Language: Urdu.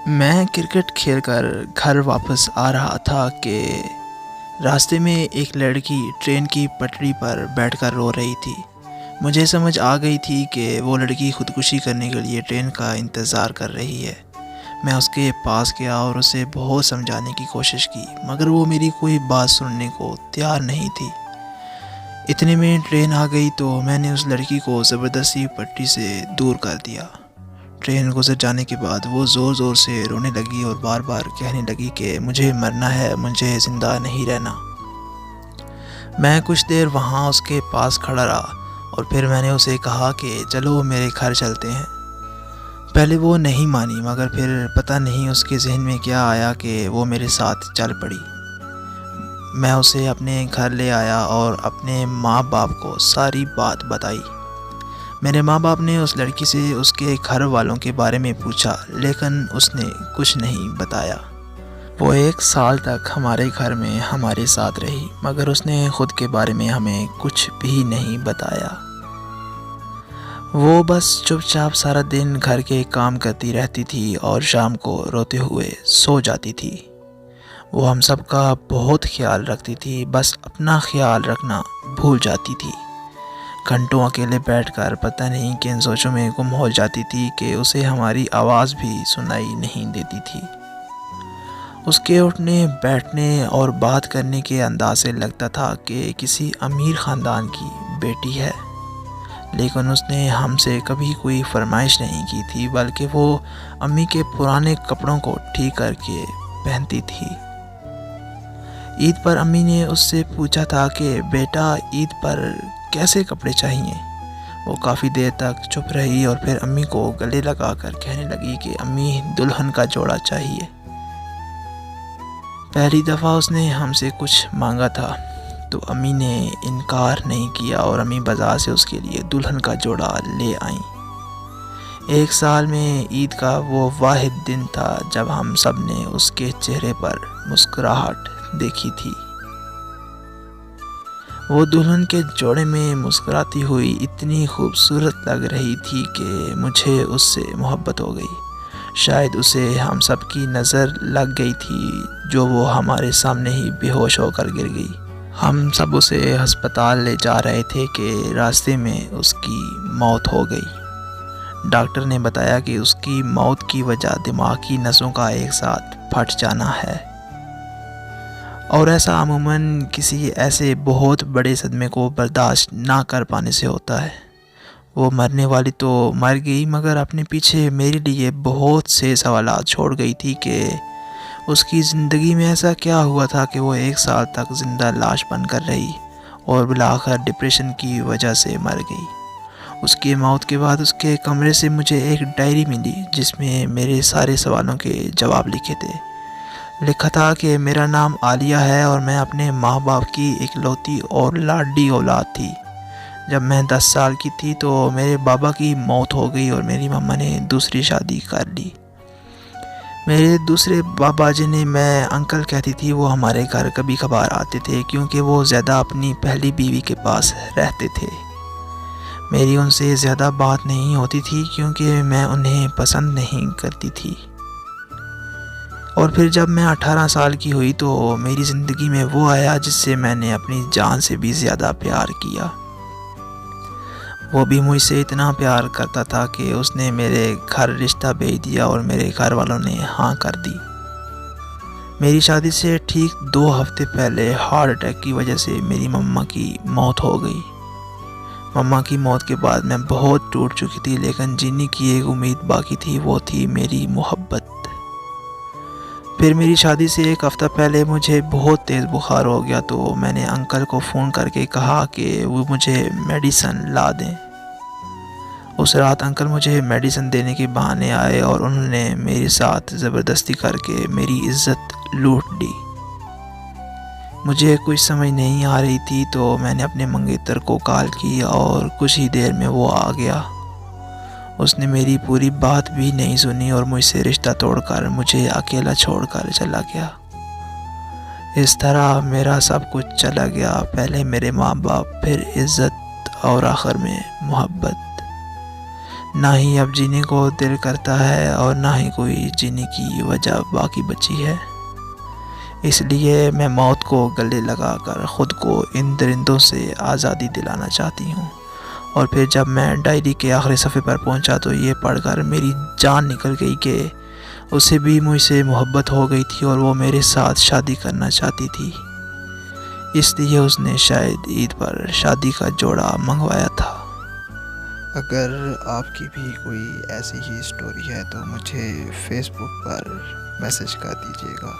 میں کرکٹ کھیل کر گھر واپس آ رہا تھا کہ راستے میں ایک لڑکی ٹرین کی پٹری پر بیٹھ کر رو رہی تھی۔ مجھے سمجھ آ گئی تھی کہ وہ لڑکی خودکشی کرنے کے لیے ٹرین کا انتظار کر رہی ہے۔ میں اس کے پاس گیا اور اسے بہت سمجھانے کی کوشش کی، مگر وہ میری کوئی بات سننے کو تیار نہیں تھی۔ اتنے میں ٹرین آ گئی تو میں نے اس لڑکی کو زبردستی پٹری سے دور کر دیا۔ ٹرین گزر جانے کے بعد وہ زور زور سے رونے لگی اور بار بار کہنے لگی کہ مجھے مرنا ہے، مجھے زندہ نہیں رہنا۔ میں کچھ دیر وہاں اس کے پاس کھڑا رہا اور پھر میں نے اسے کہا کہ چلو میرے گھر چلتے ہیں۔ پہلے وہ نہیں مانی، مگر پھر پتہ نہیں اس کے ذہن میں کیا آیا کہ وہ میرے ساتھ چل پڑی۔ میں اسے اپنے گھر لے آیا اور اپنے ماں باپ کو ساری بات بتائی۔ میرے ماں باپ نے اس لڑکی سے اس کے گھر والوں کے بارے میں پوچھا، لیکن اس نے کچھ نہیں بتایا۔ وہ 1 سال تک ہمارے گھر میں ہمارے ساتھ رہی، مگر اس نے خود کے بارے میں ہمیں کچھ بھی نہیں بتایا۔ وہ بس چپ چاپ سارا دن گھر کے کام کرتی رہتی تھی اور شام کو روتے ہوئے سو جاتی تھی۔ وہ ہم سب کا بہت خیال رکھتی تھی، بس اپنا خیال رکھنا بھول جاتی تھی۔ گھنٹوں اکیلے بیٹھ کر پتہ نہیں کن سوچوں میں گم ہو جاتی تھی کہ اسے ہماری آواز بھی سنائی نہیں دیتی تھی۔ اس کے اٹھنے بیٹھنے اور بات کرنے کے انداز سے لگتا تھا کہ کسی امیر خاندان کی بیٹی ہے، لیکن اس نے ہم سے کبھی کوئی فرمائش نہیں کی تھی، بلکہ وہ امی کے پرانے کپڑوں کو ٹھیک کر کے پہنتی تھی۔ عید پر امی نے اس سے پوچھا تھا کہ بیٹا عید پر کیسے کپڑے چاہیے؟ وہ کافی دیر تک چپ رہی اور پھر امی کو گلے لگا کر کہنے لگی کہ امی دلہن کا جوڑا چاہیے۔ پہلی دفعہ اس نے ہم سے کچھ مانگا تھا تو امی نے انکار نہیں کیا اور امی بازار سے اس کے لیے دلہن کا جوڑا لے آئیں۔ 1 سال میں عید کا وہ واحد دن تھا جب ہم سب نے اس کے چہرے پر مسکراہٹ دیکھی تھی۔ وہ دلہن کے جوڑے میں مسکراتی ہوئی اتنی خوبصورت لگ رہی تھی کہ مجھے اس سے محبت ہو گئی۔ شاید اسے ہم سب کی نظر لگ گئی تھی جو وہ ہمارے سامنے ہی بے ہوش ہو کر گر گئی۔ ہم سب اسے ہسپتال لے جا رہے تھے کہ راستے میں اس کی موت ہو گئی۔ ڈاکٹر نے بتایا کہ اس کی موت کی وجہ دماغ کی نسوں کا ایک ساتھ پھٹ جانا ہے، اور ایسا عموماً کسی ایسے بہت بڑے صدمے کو برداشت نہ کر پانے سے ہوتا ہے۔ وہ مرنے والی تو مر گئی، مگر اپنے پیچھے میرے لیے بہت سے سوالات چھوڑ گئی تھی کہ اس کی زندگی میں ایسا کیا ہوا تھا کہ وہ 1 سال تک زندہ لاش بن کر رہی اور بالآخر ڈپریشن کی وجہ سے مر گئی۔ اس کی موت کے بعد اس کے کمرے سے مجھے ایک ڈائری ملی جس میں میرے سارے سوالوں کے جواب لکھے تھے۔ لکھا تھا کہ میرا نام عالیہ ہے اور میں اپنے ماں باپ کی اکلوتی اور لاڈلی اولاد تھی۔ جب میں 10 سال کی تھی تو میرے بابا کی موت ہو گئی اور میری ماما نے دوسری شادی کر لی۔ میرے دوسرے بابا جنہیں میں انکل کہتی تھی وہ ہمارے گھر کبھی کبھار آتے تھے کیونکہ وہ زیادہ اپنی پہلی بیوی کے پاس رہتے تھے۔ میری ان سے زیادہ بات نہیں ہوتی تھی کیونکہ میں انہیں پسند نہیں کرتی تھی۔ اور پھر جب میں 18 سال کی ہوئی تو میری زندگی میں وہ آیا جس سے میں نے اپنی جان سے بھی زیادہ پیار کیا۔ وہ بھی مجھ سے اتنا پیار کرتا تھا کہ اس نے میرے گھر رشتہ بھیج دیا اور میرے گھر والوں نے ہاں کر دی۔ میری شادی سے ٹھیک 2 ہفتے پہلے ہارٹ اٹیک کی وجہ سے میری مما کی موت ہو گئی۔ مما کی موت کے بعد میں بہت ٹوٹ چکی تھی، لیکن جینے کی ایک امید باقی تھی، وہ تھی میری محبت۔ پھر میری شادی سے 1 ہفتہ پہلے مجھے بہت تیز بخار ہو گیا تو میں نے انکل کو فون کر کے کہا کہ وہ مجھے میڈیسن لا دیں۔ اس رات انکل مجھے میڈیسن دینے کے بہانے آئے اور انہوں نے میرے ساتھ زبردستی کر کے میری عزت لوٹ لی۔ مجھے کچھ سمجھ نہیں آ رہی تھی تو میں نے اپنے منگیتر کو کال کی اور کچھ ہی دیر میں وہ آ گیا۔ اس نے میری پوری بات بھی نہیں سنی اور مجھ سے رشتہ توڑ کر مجھے اکیلا چھوڑ کر چلا گیا۔ اس طرح میرا سب کچھ چلا گیا، پہلے میرے ماں باپ، پھر عزت اور آخر میں محبت۔ نہ ہی اب جینے کو دل کرتا ہے اور نہ ہی کوئی جینے کی وجہ باقی بچی ہے۔ اس لیے میں موت کو گلے لگا کر خود کو ان درندوں سے آزادی دلانا چاہتی ہوں۔ اور پھر جب میں ڈائری کے آخری صفحے پر پہنچا تو یہ پڑھ کر میری جان نکل گئی کہ اسے بھی مجھ سے محبت ہو گئی تھی اور وہ میرے ساتھ شادی کرنا چاہتی تھی۔ اس لیے اس نے شاید عید پر شادی کا جوڑا منگوایا تھا۔ اگر آپ کی بھی کوئی ایسی ہی سٹوری ہے تو مجھے فیس بک پر میسج کر دیجیے گا۔